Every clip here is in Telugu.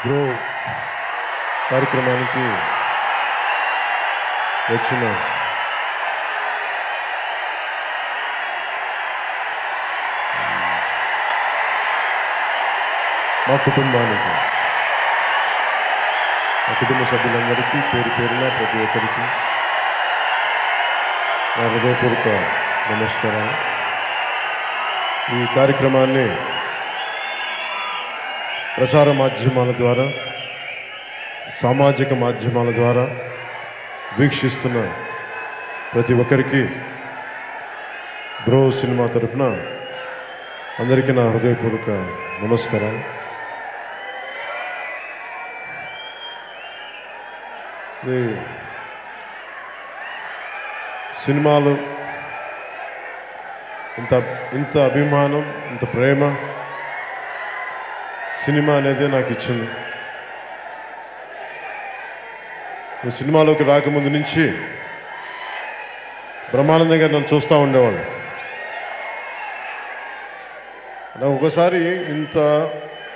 బ్రో కార్యక్రమానికి వచ్చిన మా కుటుంబానికి, మా కుటుంబ సభ్యులందరికీ పేరు పేరున ప్రతి ఒక్కరికి నా హృదయపూర్వక నమస్కారాలు. ఈ కార్యక్రమాన్ని ప్రసార మాధ్యమాల ద్వారా, సామాజిక మాధ్యమాల ద్వారా వీక్షిస్తున్న ప్రతి ఒక్కరికి బ్రో సినిమా తరపున అందరికీ నా హృదయపూర్వక నమస్కారాలు. సినిమాలు ఇంత అభిమానం, ఇంత ప్రేమ సినిమా అనేది నాకు ఇచ్చింది. నేను సినిమాలోకి రాకముందు నుంచి బ్రహ్మానందం గారు నన్ను చూస్తూ ఉండేవాళ్ళు. నాకు ఒకసారి ఇంత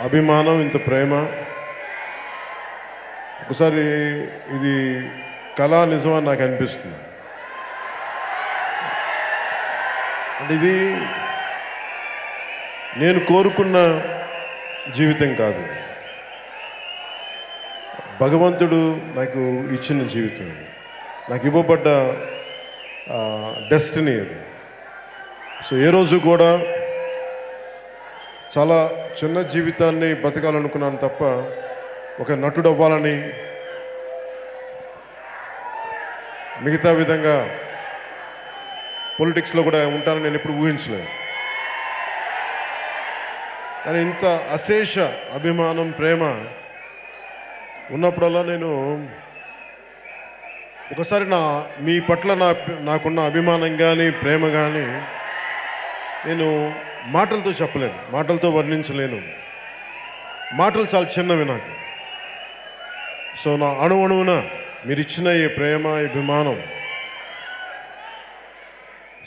అభిమానం, ఇంత ప్రేమ, ఒకసారి ఇది కళా నిజమని నాకు అనిపిస్తుంది. అంటే ఇది నేను కోరుకున్న జీవితం కాదు, భగవంతుడు నాకు ఇచ్చిన జీవితం, నాకు ఇవ్వబడ్డ డెస్టినీ అది. సో ఏ రోజు కూడా చాలా చిన్న జీవితాన్ని బతకాలనుకున్నాను తప్ప ఒక నటుడు అవ్వాలని, మిగతా విధంగా పొలిటిక్స్లో కూడా ఉంటానని నేను ఎప్పుడు ఊహించలేదు. కానీ ఇంత అశేష అభిమానం, ప్రేమ ఉన్నప్పుడల్లా నేను ఒకసారి మీ పట్ల నాకున్న అభిమానం కానీ, ప్రేమ కానీ నేను మాటలతో చెప్పలేను, మాటలతో వర్ణించలేను. మాటలు చాలా చిన్నవి నాకు. సో నా అణువున మీరు ఇచ్చిన ఈ ప్రేమ, ఈ అభిమానం,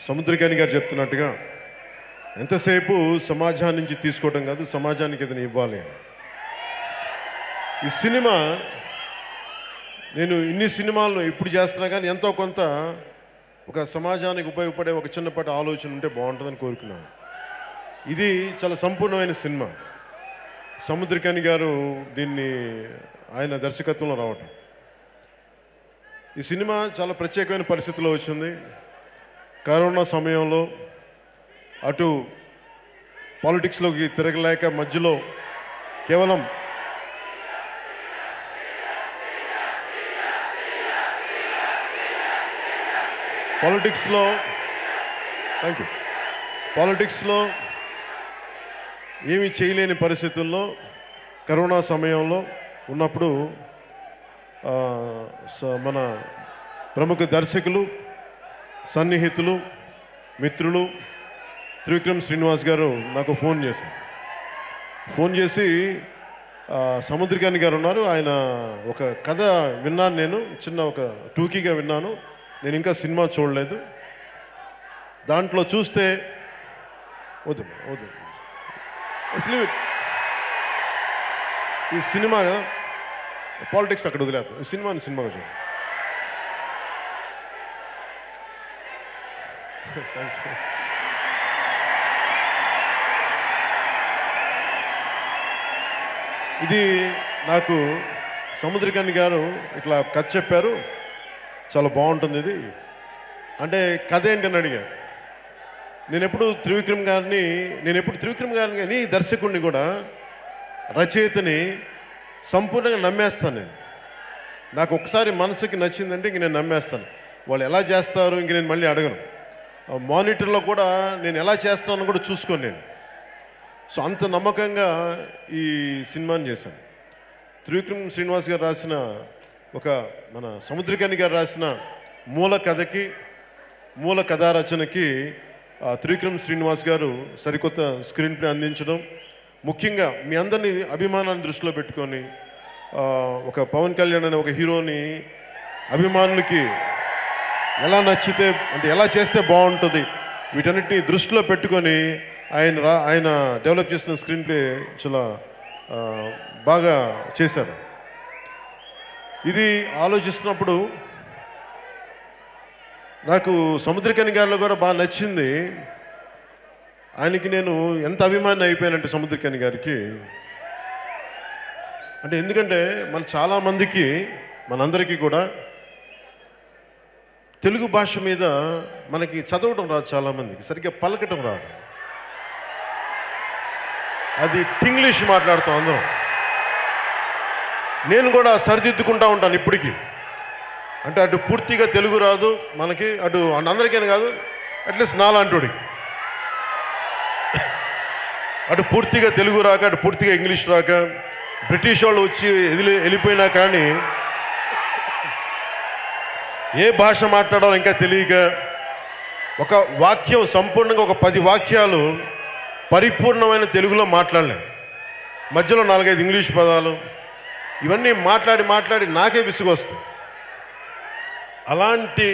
సముద్రకాని గారు చెప్తున్నట్టుగా ఎంతసేపు సమాజాన్ని నుంచి తీసుకోవడం కాదు, సమాజానికి ఏదైనా ఇవ్వాలి. ఈ సినిమా నేను ఇన్ని సినిమాలను ఇప్పుడు చేస్తున్నా కానీ ఎంతో కొంత ఒక సమాజానికి ఉపయోగపడే ఒక చిన్నపాటి ఆలోచన ఉంటే బాగుంటుందని కోరుకున్నాను. ఇది చాలా సంపూర్ణమైన సినిమా. సముద్రకాని గారు దీన్ని ఆయన దర్శకత్వంలో రావటం, ఈ సినిమా చాలా ప్రత్యేకమైన పరిస్థితిలో వచ్చింది. కరోనా సమయంలో అటు పాలిటిక్స్లోకి తిరగలేక మధ్యలో కేవలం పాలిటిక్స్లో ఏమీ చేయలేని పరిస్థితుల్లో కరోనా సమయంలో ఉన్నప్పుడు మన ప్రముఖ దర్శకులు, సన్నిహితులు, మిత్రులు త్రివిక్రమ్ శ్రీనివాస్ గారు నాకు ఫోన్ చేసి సముద్రకాని గారు ఉన్నారు, ఆయన ఒక కథ విన్నాను, నేను చిన్న ఒక టూకీగా విన్నాను, నేను ఇంకా సినిమా చూడలేదు, దాంట్లో చూస్తే వద్దు అసలు ఈ సినిమా పాలిటిక్స్ అక్కడ వదిలేస్తాం, ఈ సినిమాగా చూడండి. ఇది నాకు సముద్రకాని గారు ఇట్లా కథ చెప్పారు, చాలా బాగుంటుంది ఇది అంటే. కథ ఏంటని అడిగా. నేను ఎప్పుడు త్రివిక్రమ్ గారిని కానీ దర్శకుడిని కూడా, రచయితని సంపూర్ణంగా నమ్మేస్తాను నేను. నాకు ఒకసారి మనసుకి నచ్చిందంటే ఇంక నేను నమ్మేస్తాను. వాళ్ళు ఎలా చేస్తారు ఇంక నేను మళ్ళీ అడగను. మానిటర్లో కూడా నేను ఎలా చేస్తానని కూడా చూసుకోను నేను. సో అంత నమ్మకంగా ఈ సినిమాని చేశాను. త్రివిక్రమ్ శ్రీనివాస్ గారు రాసిన మన సముద్రకాని గారు రాసిన మూల కథకి, మూల కథా రచనకి త్రివిక్రమ్ శ్రీనివాస్ గారు సరికొత్త స్క్రీన్ ప్లే అందించడం, ముఖ్యంగా మీ అందరినీ అభిమానాన్ని దృష్టిలో పెట్టుకొని ఒక పవన్ కళ్యాణ్ అనే ఒక హీరోని అభిమానులకి ఎలా నచ్చితే, అంటే ఎలా చేస్తే బాగుంటుంది, వీటన్నిటిని దృష్టిలో పెట్టుకొని ఆయన డెవలప్ చేసిన స్క్రీన్ ప్లే చాలా బాగా చేశారు. ఇది ఆలోచిస్తున్నప్పుడు నాకు సముద్రకని గారిలో కూడా బాగా నచ్చింది. ఆయనకి నేను ఎంత అభిమాని అయిపోయానంటే సముద్రకని గారికి, అంటే ఎందుకంటే మన చాలామందికి మనందరికీ కూడా తెలుగు భాష మీద మనకి చదవడం రాదు, చాలామందికి సరిగ్గా పలకటం రాదు. అది టింగ్లీష్ మాట్లాడుతాం అందరం. నేను కూడా సరిదిద్దుకుంటూ ఉంటాను ఇప్పటికీ. అంటే అటు పూర్తిగా తెలుగు రాదు మనకి, అటు అందరికీ కాదు, అట్లీస్ట్ నాలాంటోడికి అటు పూర్తిగా తెలుగు రాక, అటు పూర్తిగా ఇంగ్లీష్ రాక, బ్రిటిష్ వాళ్ళు వచ్చి వెళ్ళిపోయినా కానీ ఏ భాష మాట్లాడాలో ఇంకా తెలియక, ఒక వాక్యం సంపూర్ణంగా ఒక 10 వాక్యాలు పరిపూర్ణమైన తెలుగులో మాట్లాడలేం. మధ్యలో 4-5 ఇంగ్లీష్ పదాలు, ఇవన్నీ మాట్లాడి నాకే విసుగొస్తాయి. అలాంటి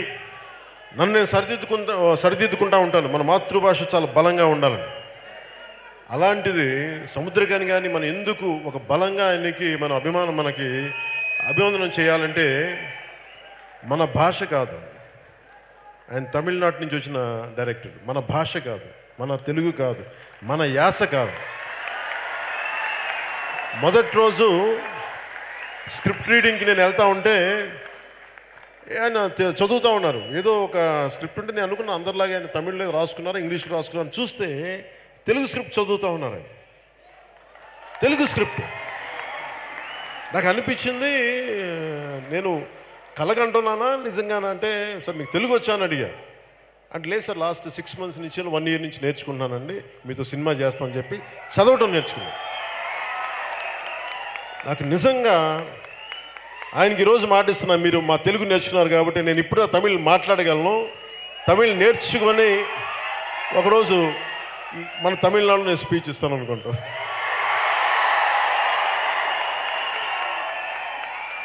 నన్ను నేను సరిదిద్దుకుంటా ఉంటాను. మన మాతృభాష చాలా బలంగా ఉండాలని. అలాంటిది సముద్రకని కానీ మనం ఎందుకు ఒక బలంగా ఆయనకి మన అభిమానం, మనకి అభివందనం చేయాలంటే మన భాష కాదు, ఆయన తమిళనాడు నుంచి వచ్చిన డైరెక్టర్. మన భాష కాదు, మన తెలుగు కాదు, మన యాస కాదు. మొదటి రోజు స్క్రిప్ట్ రీడింగ్కి నేను వెళ్తా ఉంటే ఆయన చదువుతూ ఉన్నారు. ఏదో ఒక స్క్రిప్ట్ ఉంటే నేను అనుకున్నా అందరిలాగా ఆయన తమిళ్లో రాసుకున్నారు, ఇంగ్లీష్లో రాసుకున్నారు. చూస్తే తెలుగు స్క్రిప్ట్ చదువుతూ ఉన్నారు. తెలుగు స్క్రిప్ట్ నాకు అనిపించింది, నేను కలగంటున్నానా నిజంగానా అంటే, సార్ మీకు తెలుగు వచ్చాను అడిగా. అంటే లేదు సార్, లాస్ట్ 6 months నుంచి 1 year నుంచి నేర్చుకుంటున్నానండి, మీతో సినిమా చేస్తామని చెప్పి చదవటం నేర్చుకున్నాను. నాకు నిజంగా ఆయనకి ఈరోజు మాటిస్తున్నా, మీరు మా తెలుగు నేర్చుకున్నారు కాబట్టి నేను ఇప్పుడు తమిళ్ మాట్లాడగలను. తమిళ్ నేర్చుకొని ఒకరోజు మన తమిళనాడులో నేను స్పీచ్ ఇస్తాను అనుకుంటాను.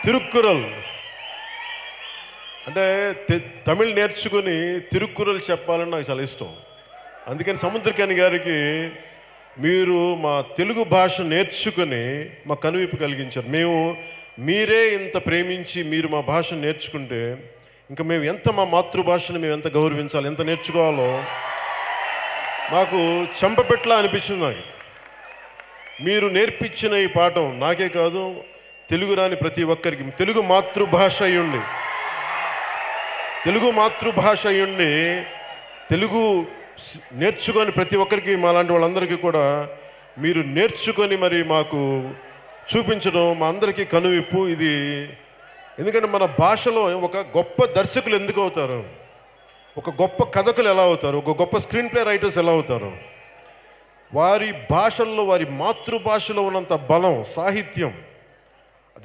తిరుక్కురల్ అంటే తమిళ్ నేర్చుకుని తిరుక్కురల్ చెప్పాలని నాకు చాలా ఇష్టం. అందుకని సముద్రకని గారికి మీరు మా తెలుగు భాష నేర్చుకుని మా కనువిప్పు కలిగించారు. మీరే ఇంత ప్రేమించి మీరు మా భాషను నేర్చుకుంటే ఇంకా మేము ఎంత మా మాతృభాషను మేము ఎంత గౌరవించాలి, ఎంత నేర్చుకోవాలో మాకు చెంపపెట్లా అనిపించింది. నాకు మీరు నేర్పించిన ఈ పాఠం నాకే కాదు, తెలుగు రాని ప్రతి ఒక్కరికి, తెలుగు మాతృభాష అయ్యుండి తెలుగు నేర్చుకొని ప్రతి ఒక్కరికి, మాలాంటి వాళ్ళందరికీ కూడా మీరు నేర్చుకొని మరి మాకు చూపించడం మా అందరికీ కనువిప్పు. ఇది ఎందుకంటే మన భాషలో ఒక గొప్ప దర్శకులు ఎందుకు అవుతారు, ఒక గొప్ప కథకులు ఎలా అవుతారు, ఒక గొప్ప స్క్రీన్ ప్లే రైటర్స్ ఎలా అవుతారు, వారి భాషల్లో వారి మాతృభాషలో ఉన్నంత బలం, సాహిత్యం,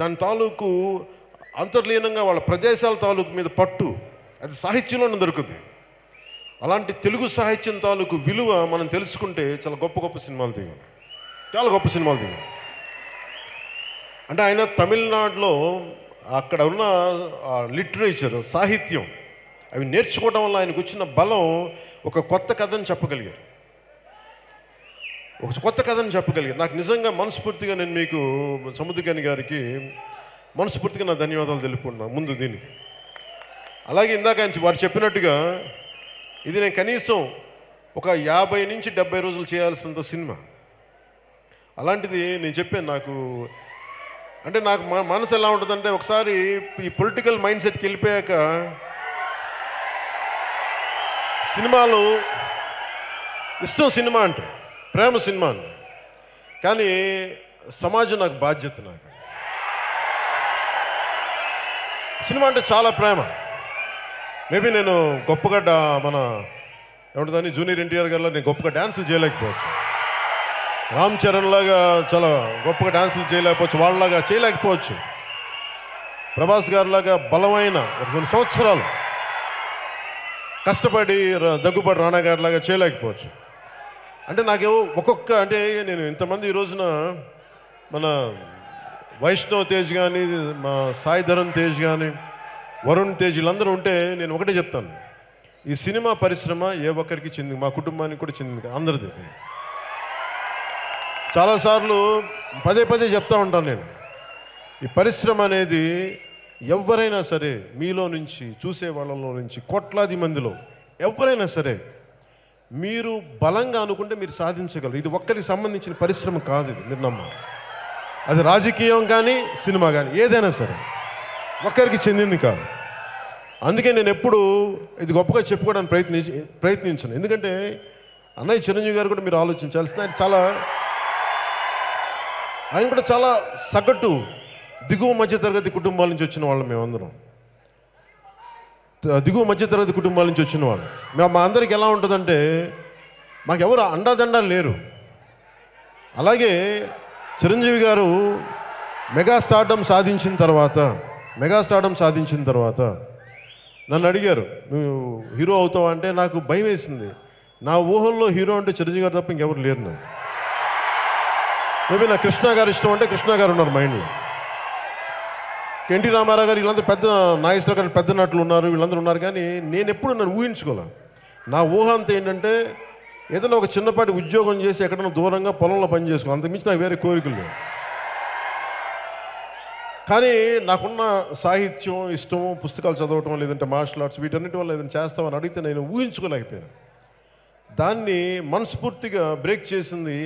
దాని తాలూకు అంతర్లీనంగా వాళ్ళ ప్రదేశాల తాలూకు మీద పట్టు, అది సాహిత్యంలోనే దొరుకుతుంది. అలాంటి తెలుగు సాహిత్యం తాలూకు విలువ మనం తెలుసుకుంటే చాలా గొప్ప సినిమాలు దిగాం, చాలా గొప్ప సినిమాలు దిగాం. అంటే ఆయన తమిళనాడులో అక్కడ ఉన్న లిటరేచర్, సాహిత్యం, అవి నేర్చుకోవడం వల్ల ఆయనకు వచ్చిన బలం ఒక కొత్త కథను చెప్పగలిగారు. నాకు నిజంగా మనస్ఫూర్తిగా నేను మీకు సముద్రకని గారికి మనస్ఫూర్తిగా నా ధన్యవాదాలు తెలుపుకుంటున్నాను ముందు దీనికి. అలాగే ఇందాక వారు చెప్పినట్టుగా ఇది నేను కనీసం ఒక 50 నుంచి 70 రోజులు చేయాల్సినంత సినిమా. అలాంటిది నేను చెప్పాను, నాకు అంటే నాకు మనసు ఎలా ఉంటుందంటే, ఒకసారి ఈ పొలిటికల్ మైండ్ సెట్కి వెళ్ళిపోయాక సినిమాలు ఇష్టం, సినిమా అంటే ప్రేమ, సినిమా అంటే, కానీ సమాజం నాకు బాధ్యత. నాకు సినిమా అంటే చాలా ప్రేమ. మేబీ నేను గొప్పగా మన ఏమంటుందని జూనియర్ ఎన్టీఆర్ గారిలో నేను గొప్పగా డ్యాన్సులు చేయలేకపోవచ్చు, రామ్ చరణ్ లాగా చాలా గొప్పగా డ్యాన్సులు చేయలేకపోవచ్చు, వాళ్ళలాగా చేయలేకపోవచ్చు, ప్రభాస్ గారిలాగా బలమైన కొన్ని సంవత్సరాలు కష్టపడి దగ్గుబాటి రాణా గారిలాగా చేయలేకపోవచ్చు. అంటే నాకేమో అంటే నేను ఇంతమంది ఈ రోజున మన వైష్ణవ్ తేజ్ కానీ, మా సాయి ధరమ్ తేజ్ కానీ, వరుణ్ తేజ్, వీళ్ళందరూ ఉంటే నేను ఒకటే చెప్తాను, ఈ సినిమా పరిశ్రమ ఏ ఒక్కరికి చెందింది, మా కుటుంబానికి కూడా చెందింది, అందరిది. చాలాసార్లు పదే పదే చెప్తా ఉంటాను నేను, ఈ పరిశ్రమ అనేది ఎవరైనా సరే మీలో నుంచి చూసే వాళ్ళలో నుంచి కోట్లాది మందిలో ఎవరైనా సరే మీరు బలంగా అనుకుంటే మీరు సాధించగలరు. ఇది ఒక్కరికి సంబంధించిన పరిశ్రమ కాదు, ఇది మీరు నమ్మాలి. అది రాజకీయం కానీ సినిమా కానీ ఏదైనా సరే ఒక్కరికి చెందింది కాదు. అందుకే నేను ఎప్పుడు ఇది గొప్పగా చెప్పుకోవడానికి ప్రయత్నించను. ఎందుకంటే అన్నయ్య చిరంజీవి గారు కూడా మీరు ఆలోచించాల్సిన ఆయన కూడా చాలా సగటు దిగువ మధ్యతరగతి కుటుంబాల నుంచి వచ్చిన వాళ్ళు. మేమందరం దిగువ మధ్యతరగతి కుటుంబాల నుంచి వచ్చిన వాళ్ళు. మా అందరికి ఎలా ఉంటుందంటే మాకెవరు అండాదండాలు లేరు. అలాగే చిరంజీవి గారు మెగా స్టార్డమ్ సాధించిన తర్వాత నన్ను అడిగారు, నువ్వు హీరో అవుతావా అంటే నాకు భయం వేసింది. నా ఊహల్లో హీరో అంటే చిరంజీవి గారు తప్ప ఇంకెవరు లేరు. నాకు మేబీ నా కృష్ణ గారు ఇష్టం అంటే కృష్ణ గారు ఉన్నారు మైండ్లో. ఎన్టీ రామారావు గారు వీళ్ళందరూ పెద్ద నాగేశ్వర గారు పెద్ద నటులు ఉన్నారు, వీళ్ళందరూ ఉన్నారు. కానీ నేను ఎప్పుడు నన్ను ఊహించుకోలే. నా ఊహ అంతా ఏంటంటే ఏదైనా ఒక చిన్నపాటి ఉద్యోగం చేసి ఎక్కడైనా దూరంగా పొలంలో పని చేసుకోవాలి, అంతకుమించి నాకు వేరే కోరికలు లేవు. కానీ నాకున్న సాహిత్యం ఇష్టం, పుస్తకాలు చదవటం, లేదంటే మార్షల్ ఆర్ట్స్, వీటన్నిటి వల్ల ఏదైనా చేస్తామని అడిగితే నేను ఊహించుకోలేకపోయాను. దాన్ని మనస్ఫూర్తిగా బ్రేక్ చేసింది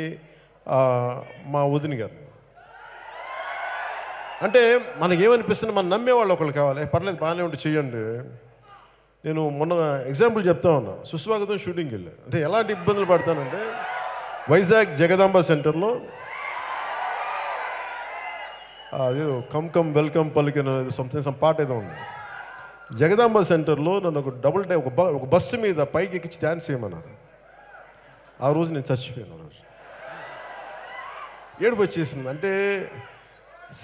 మా వదిన గారు. అంటే మనకేమనిపిస్తుంది, మనం నమ్మేవాళ్ళు ఒకళ్ళు కావాలి. పర్లేదు బాగానే ఉంటే చెయ్యండి. నేను మొన్న ఎగ్జాంపుల్ చెప్తా ఉన్నా, సుస్వాగతం షూటింగ్కి వెళ్ళాను. అంటే ఎలాంటి ఇబ్బందులు పడతానంటే వైజాగ్ జగదాంబ సెంటర్లో అది కమ్ కమ్ వెల్కమ్ పలికిన సమ్ పాట ఏదో ఉంది. జగదాంబ సెంటర్లో నన్ను ఒక ఒక బస్సు మీద పైకి ఎక్కించి డ్యాన్స్ చేయమన్నారు. ఆ రోజు నేను చచ్చిపోయాను. ఆ రోజు ఏడుపు వచ్చేసింది. అంటే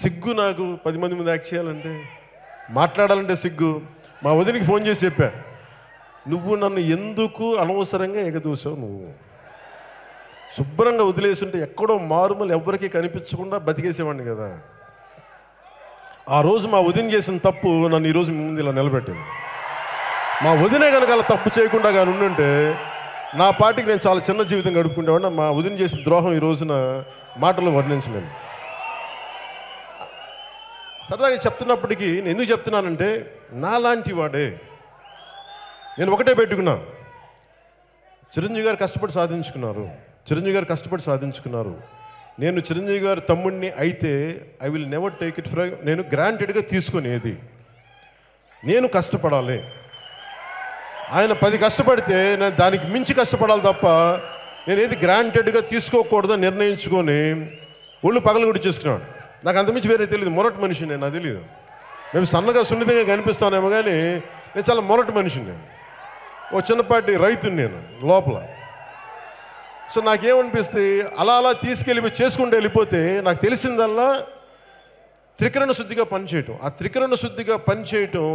సిగ్గు, నాకు 10 మంది ముందు యాక్ట్ చేయాలంటే, మాట్లాడాలంటే సిగ్గు. మా వదినికి ఫోన్ చేసి చెప్పా, నువ్వు నన్ను ఎందుకు అనవసరంగా ఎగదూసావు, నువ్వు శుభ్రంగా వదిలేస్తుంటే ఎక్కడో మారుమూలు ఎవరికీ కనిపించకుండా బతికేసేవాడిని కదా. ఆ రోజు మా వదిన చేసిన తప్పు నన్ను ఈరోజు ముందు ఇలా నిలబెట్టింది. మా వదినే కనుక అలా తప్పు చేయకుండా కానీ ఉండుంటే నా పార్టీకి నేను చాలా చిన్న జీవితం గడుపుకుంటేవాడిని. మా వదిన చేసిన ద్రోహం ఈ రోజున మాటలు వర్ణించలేను. సరదాగా చెప్తున్నప్పటికీ నేను ఎందుకు చెప్తున్నానంటే, నాలాంటి వాడే నేను ఒకటే పెట్టుకున్నా, చిరంజీవి గారు కష్టపడి సాధించుకున్నారు. నేను చిరంజీవి గారి తమ్ముడిని అయితే I will never take it for, నేను గ్రాంటెడ్గా తీసుకునేది. నేను కష్టపడాలి. ఆయన 10 కష్టపడితే నేను దానికి మించి కష్టపడాలి తప్ప నేను ఏది గ్రాంటెడ్గా తీసుకోకూడదని నిర్ణయించుకొని ఒళ్ళు పగలగొట్టి చేసుకున్నాడు. నాకు అంతమించి వేరే తెలియదు. మొరటి మనిషి నేను, నాకు తెలియదు. మేము సన్నగా సున్నితంగా కనిపిస్తానేమో కానీ నేను చాలా మొరటి మనిషిని. నేను ఓ చిన్నపాటి రైతుని నేను లోపల. సో నాకేమనిపిస్తే అలా తీసుకెళ్ళిపోయి చేసుకుంటూ వెళ్ళిపోతే నాకు తెలిసిందల్లా త్రికరణ శుద్ధిగా పనిచేయటం. ఆ త్రికరణ శుద్ధిగా పనిచేయటం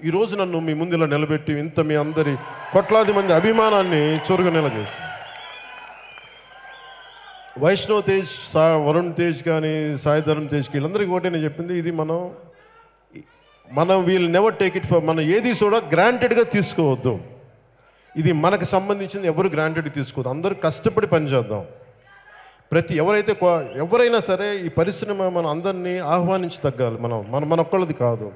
ఈరోజు నన్ను మీ ముందు ఇలా నిలబెట్టి ఇంత మీ అందరి కోట్లాది మంది అభిమానాన్ని చూరగొనేలా చేస్తుంది. వైష్ణవ్ తేజ్, వరుణ్ తేజ్ కానీ సాయి ధరమ్ తేజ్కి వీళ్ళందరికీ ఒకటే నేను చెప్పింది, ఇది మనం we'll never take it for, మనం ఏది కూడా గ్రాంటెడ్గా తీసుకోవద్దు. ఇది మనకు సంబంధించింది, ఎవరు గ్రాంటెడ్ తీసుకోవద్దు. అందరూ కష్టపడి పనిచేద్దాం. ఎవరైనా సరే ఈ పరిశ్రమ మన అందరినీ ఆహ్వానించి తగ్గాలి. మన ఒక్కళ్ళది కాదు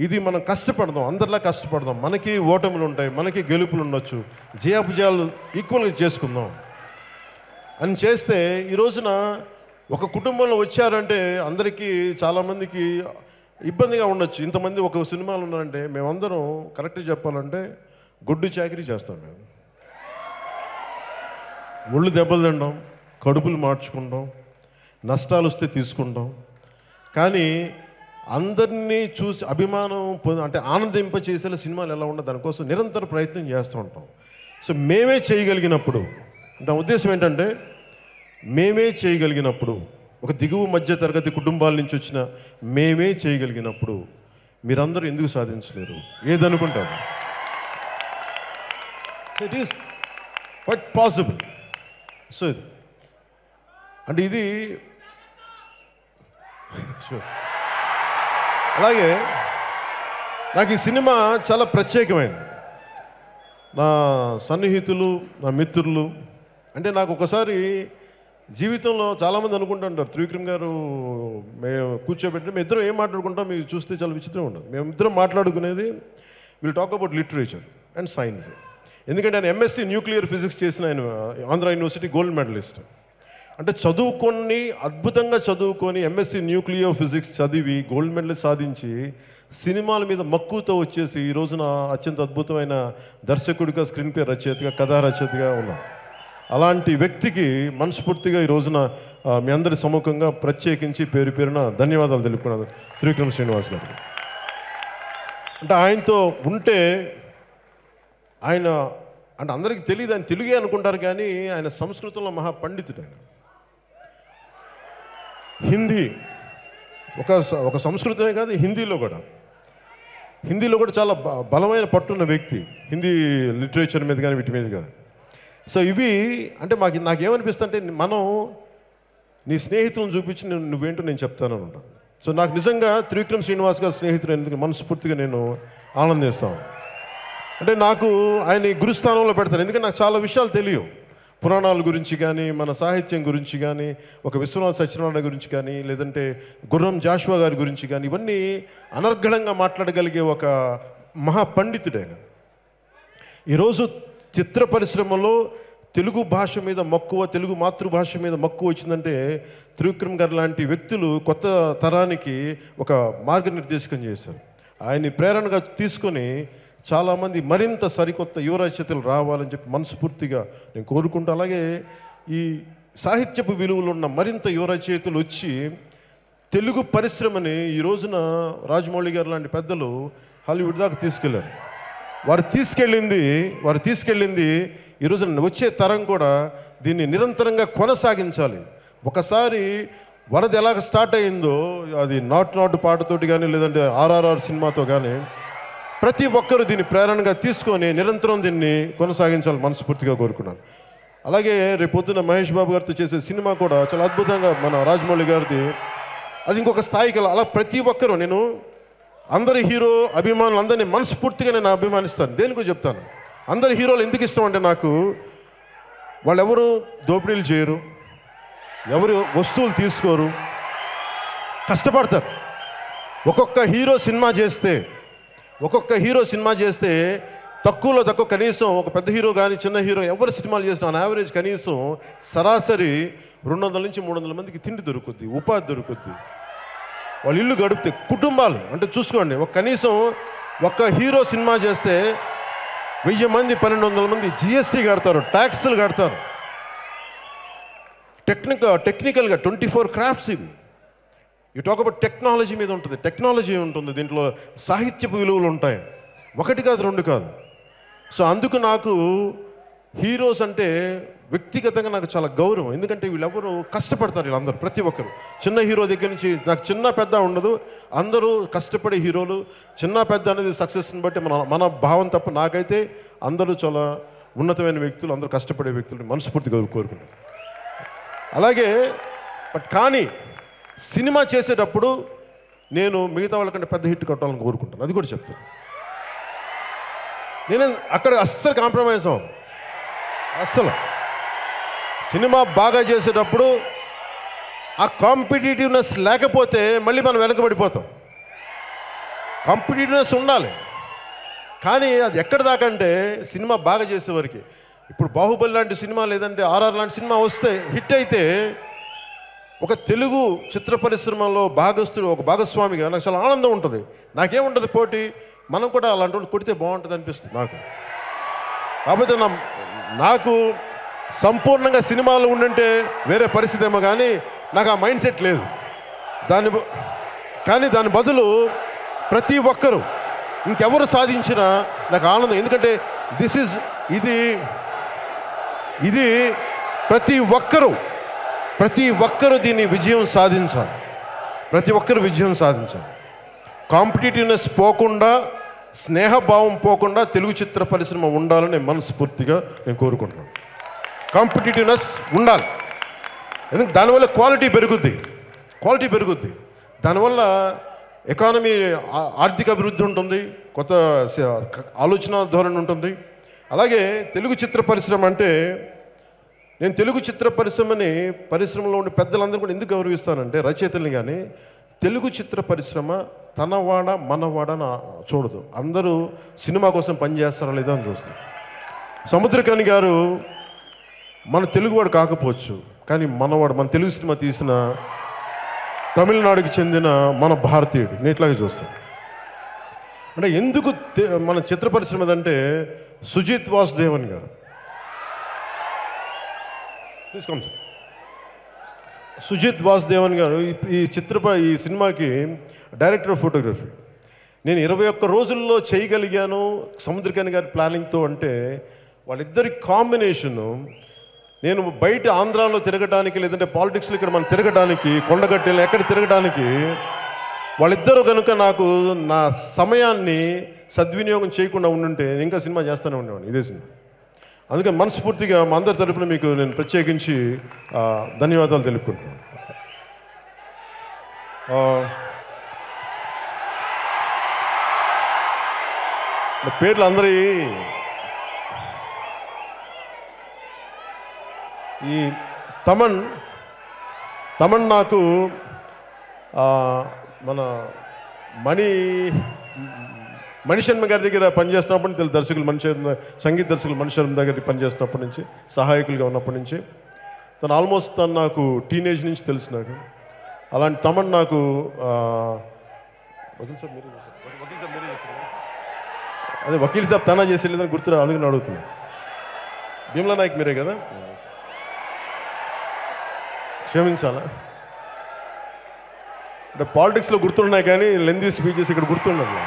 ఇది. మనం కష్టపడదాం, అందరిలా కష్టపడదాం. మనకి ఓటములు ఉంటాయి, మనకి గెలుపులు ఉండొచ్చు, జయాపజయాలు ఈక్వల్గా చేసుకుందాం అని చేస్తే ఈ రోజున ఒక కుటుంబంలో వచ్చారంటే అందరికీ చాలామందికి ఇబ్బందిగా ఉండొచ్చు. ఇంతమంది ఒక సినిమాలు ఉన్నారంటే మేమందరం కరెక్ట్గా చెప్పాలంటే గొడ్డు చాకరీ చేస్తాం. మేము ఒళ్ళు దెబ్బలు తింటాం, కడుపులు మార్చుకుంటాం, నష్టాలు వస్తే తీసుకుంటాం. కానీ అందరినీ చూసి అభిమానం అంటే ఆనందింపచేసేలా సినిమాలు ఎలా ఉండదు, దానికోసం నిరంతర ప్రయత్నం చేస్తూ ఉంటాం. సో మేమే చేయగలిగినప్పుడు, అంటే ఉద్దేశం ఏంటంటే మేమే చేయగలిగినప్పుడు, ఒక దిగువ మధ్య తరగతి కుటుంబాల నుంచి వచ్చిన మేమే చేయగలిగినప్పుడు మీరందరూ ఎందుకు సాధించలేరు? ఏదనుకుంటారు? It is quite possible. So అంటే ఇది అలాగే నాకు ఈ సినిమా చాలా ప్రత్యేకమైంది. నా సన్నిహితులు, నా మిత్రులు, అంటే నాకు ఒకసారి జీవితంలో చాలామంది అనుకుంటుంటారు త్రివిక్రమ్ గారు మేము కూర్చోబెట్టి మేము ఇద్దరం ఏం మాట్లాడుకుంటాం మీరు చూస్తే చాలా విచిత్రంగా ఉంటుంది. మేము ఇద్దరం మాట్లాడుకునేది will talk about literature and science. ఎందుకంటే ఆయన ఎంఎస్సి న్యూక్లియర్ ఫిజిక్స్ చేసిన ఆయన ఆంధ్ర యూనివర్సిటీ గోల్డ్ మెడలిస్ట్. అంటే చదువుకొని అద్భుతంగా చదువుకొని ఎంఎస్సి న్యూక్లియర్ ఫిజిక్స్ చదివి గోల్డ్ మెడల్ సాధించి సినిమాల మీద మక్కువతో వచ్చేసి ఈ రోజున అత్యంత అద్భుతమైన దర్శకుడిగా, స్క్రీన్ ప్లే రచయితగా, కథా రచయితగా ఉన్నారు. అలాంటి వ్యక్తికి మనస్ఫూర్తిగా ఈ రోజున మీ అందరి సముఖంగా ప్రత్యేకించి పేరు పేరున ధన్యవాదాలు తెలుపుకున్నాను త్రివిక్రమ్ శ్రీనివాస్ గారు. అంటే ఆయనతో ఉంటే ఆయన అంటే అందరికీ తెలియదు, ఆయన తెలుగే అనుకుంటారు కానీ ఆయన సంస్కృతంలో మహా పండితుడు. ఆయన హిందీ ఒక సంస్కృతమే కాదు, హిందీలో కూడా చాలా బలమైన పట్టున్న వ్యక్తి. హిందీ లిటరేచర్ మీద కానీ వీటి మీద కాదు. సో ఇవి అంటే నాకేమనిపిస్తుంటే మనం నీ స్నేహితులను చూపించి నువ్వేంటో నేను చెప్తాను ఉంటాను. సో నాకు నిజంగా త్రివిక్రమ్ శ్రీనివాస్ గారు స్నేహితులు ఎందుకు మనస్ఫూర్తిగా నేను ఆనందిస్తాను. అంటే నాకు ఆయన గురుస్థానంలో పెడతాను, ఎందుకంటే నాకు చాలా విషయాలు తెలియవు. పురాణాల గురించి కానీ, మన సాహిత్యం గురించి కానీ, ఒక విశ్వనాథ సత్యనారాయణ గురించి కానీ, లేదంటే గుర్రం జాషువా గారి గురించి కానీ, ఇవన్నీ అనర్గళంగా మాట్లాడగలిగే ఒక మహాపండితుడు ఆయన. ఈరోజు చిత్ర పరిశ్రమలో తెలుగు భాష మీద మక్కువ, తెలుగు మాతృభాష మీద మక్కువ వచ్చిందంటే త్రివిక్రమ్ గారు లాంటి వ్యక్తులు కొత్త తరానికి ఒక మార్గనిర్దేశకం చేశారు. ఆయన్ని ప్రేరణగా తీసుకొని చాలామంది మరింత సరికొత్త యువ రచయితలు రావాలని చెప్పి మనస్ఫూర్తిగా నేను కోరుకుంటూ, అలాగే ఈ సాహిత్యపు విలువలు ఉన్న మరింత యువ రచయితలు వచ్చి తెలుగు పరిశ్రమని ఈ రోజున రాజమౌళి గారు లాంటి పెద్దలు హాలీవుడ్ దాకా తీసుకెళ్లారు. వారు తీసుకెళ్ళింది ఈ రోజున వచ్చే తరం కూడా దీన్ని నిరంతరంగా కొనసాగించాలి. ఒకసారి వరద ఎలాగ స్టార్ట్ అయిందో అది నాటు పాటతోటి కానీ, లేదంటే RRR సినిమాతో కానీ ప్రతి ఒక్కరూ దీన్ని ప్రేరణగా తీసుకొని నిరంతరం దీన్ని కొనసాగించాలని మనస్ఫూర్తిగా కోరుకున్నాను. అలాగే రేపొద్దున మహేష్ బాబు గారితో చేసే సినిమా కూడా చాలా అద్భుతంగా మన రాజమౌళి గారిది అది ఇంకొక స్థాయికి అలా ప్రతి ఒక్కరూ నేను అందరి హీరో అభిమానులు అందరినీ మనస్ఫూర్తిగా నేను అభిమానిస్తాను. దేనికో చెప్తాను, అందరి హీరోలు ఎందుకు ఇష్టం అంటే నాకు వాళ్ళెవరు దోపిడీలు చేయరు, ఎవరు వస్తువులు తీసుకోరు, కష్టపడతారు. ఒక్కొక్క హీరో సినిమా చేస్తే తక్కువలో తక్కువ కనీసం ఒక పెద్ద హీరో కానీ చిన్న హీరో ఎవరు సినిమాలు చేసినా ఆన్ యావరేజ్ కనీసం సరాసరి 200 నుంచి 300 మందికి తిండి దొరుకుద్ది, ఉపాధి దొరుకుద్ది, వాళ్ళు ఇల్లు గడిపితే కుటుంబాలు. అంటే చూసుకోండి, కనీసం ఒక హీరో సినిమా చేస్తే 1000 మంది 1200 మంది GST కడతారు, ట్యాక్సులు కడతారు. టెక్నికల్గా 24 క్రాఫ్ట్స్ ఇవి. యూ టాక్ అబౌట్ టెక్నాలజీ మీద ఉంటుంది, టెక్నాలజీ ఉంటుంది, దీంట్లో సాహిత్యపు విలువలు ఉంటాయి. 1 కాదు 2 కాదు. సో అందుకు నాకు హీరోస్ అంటే వ్యక్తిగతంగా నాకు చాలా గౌరవం. ఎందుకంటే వీళ్ళెవరూ కష్టపడతారు, వీళ్ళందరూ ప్రతి ఒక్కరు. చిన్న హీరో దగ్గర నుంచి నాకు చిన్న పెద్ద ఉండదు, అందరూ కష్టపడే హీరోలు. చిన్న పెద్ద అనేది సక్సెస్ని బట్టి మన భావం తప్ప నాకైతే అందరూ చాలా ఉన్నతమైన వ్యక్తులు, అందరూ కష్టపడే వ్యక్తులు మనస్ఫూర్తిగా కోరుకుంటాను. అలాగే కానీ సినిమా చేసేటప్పుడు నేను మిగతా వాళ్ళకంటే పెద్ద హిట్ కొట్టాలని కోరుకుంటాను, అది కూడా చెప్తాను. నేను అక్కడ అస్సలు కాంప్రమైజ్ అవ్వను. అస్సలు సినిమా బాగా చేసేటప్పుడు ఆ కాంపిటేటివ్నెస్ లేకపోతే మళ్ళీ మనం వెనకబడిపోతాం. కాంపిటేటివ్నెస్ ఉండాలి, కానీ అది ఎక్కడ దాకా అంటే సినిమా బాగా చేసేవారికి. ఇప్పుడు బాహుబలి లాంటి సినిమా, లేదంటే RR లాంటి సినిమా వస్తే హిట్ అయితే ఒక తెలుగు చిత్ర పరిశ్రమలో ఒక భాగస్వామిగా నాకు చాలా ఆనందం ఉంటుంది. నాకేముంటుంది పోటీ, మనం కూడా అలాంటి వాళ్ళు కొడితే బాగుంటుంది అనిపిస్తుంది నాకు. కాకపోతే నాకు సంపూర్ణంగా సినిమాలు ఉండంటే వేరే పరిస్థితి ఏమో, కానీ నాకు ఆ మైండ్ సెట్ లేదు. కానీ దాని బదులు ప్రతి ఒక్కరూ ఇంకెవరు సాధించినా నాకు ఆనందం. ఎందుకంటే ఇది ప్రతి ఒక్కరూ దీన్ని విజయం సాధించాలి. ప్రతి ఒక్కరు విజయం సాధించాలి. కాంపిటేటివ్నెస్ పోకుండా, స్నేహభావం పోకుండా తెలుగు చిత్ర పరిశ్రమ ఉండాలని మనస్ఫూర్తిగా నేను కోరుకుంటున్నాను. కాంపిటేటివ్నెస్ ఉండాలి, ఎందుకంటే దానివల్ల క్వాలిటీ పెరుగుద్ది. దానివల్ల ఎకానమీ, ఆర్థిక అభివృద్ధి ఉంటుంది, కొత్త ఆలోచన ధోరణి ఉంటుంది. అలాగే తెలుగు చిత్ర పరిశ్రమ అంటే నేను తెలుగు చిత్ర పరిశ్రమలో ఉండే పెద్దలందరూ కూడా ఎందుకు గౌరవిస్తానంటే, రచయితల్ని కానీ, తెలుగు చిత్ర పరిశ్రమ తనవాడ మనవాడ చూడదు. అందరూ సినిమా కోసం పనిచేస్తారా లేదా అని చూస్తారు. సముద్రకని గారు మన తెలుగువాడు కాకపోవచ్చు, కానీ మనవాడు, మన తెలుగు సినిమా తీసిన తమిళనాడుకి చెందిన మన భారతీయుడు. నేను ఇట్లాగే చూస్తాను. అంటే ఎందుకు మన చిత్ర పరిశ్రమ అంటే సుజిత్ వాసుదేవన్ గారు తీసుకోండి. సుజిత్ వాసుదేవన్ గారు ఈ సినిమాకి డైరెక్టర్ ఆఫ్ ఫోటోగ్రఫీ. నేను 21 రోజుల్లో చేయగలిగాను సముద్రకని గారి ప్లానింగ్తో. అంటే వాళ్ళిద్దరి కాంబినేషను, నేను బయట ఆంధ్రాలో తిరగడానికి, లేదంటే పాలిటిక్స్లో ఇక్కడ మనం తిరగడానికి, కొండగట్టెలు ఎక్కడ తిరగడానికి, వాళ్ళిద్దరూ కనుక నాకు నా సమయాన్ని సద్వినియోగం చేయకుండా ఉండుంటే ఇంకా సినిమా చేస్తూనే ఉండేవాడిని, ఇదే సినిమా. అందుకని మనస్ఫూర్తిగా మా అందరి తరపున మీకు నేను ప్రత్యేకించి ధన్యవాదాలు తెలుపుకుంటున్నాను. పేర్లు అందరి ఈ తమన్ నాకు మన మణిశర్మ గారి దగ్గర పనిచేస్తున్నప్పటి నుంచి, దర్శకులు సంగీత దర్శకులు మణిశర్మ దగ్గర పనిచేస్తున్నప్పటి నుంచి, సహాయకులుగా ఉన్నప్పటి నుంచి, తను ఆల్మోస్ట్ నాకు టీనేజ్ నుంచి తెలుసు నాకు. అలాంటి తమన్ నాకు వకీల్ సాబ్ తనా చేసి లేదని గుర్తురా, అందుకని అడుగుతున్నాను. భీమ్లా నాయక్ మీరే కదా, క్షమించాలా. అంటే పాలిటిక్స్లో గుర్తున్నాయి కానీ లెందీ స్పీచెస్ ఇక్కడ గుర్తుండదు.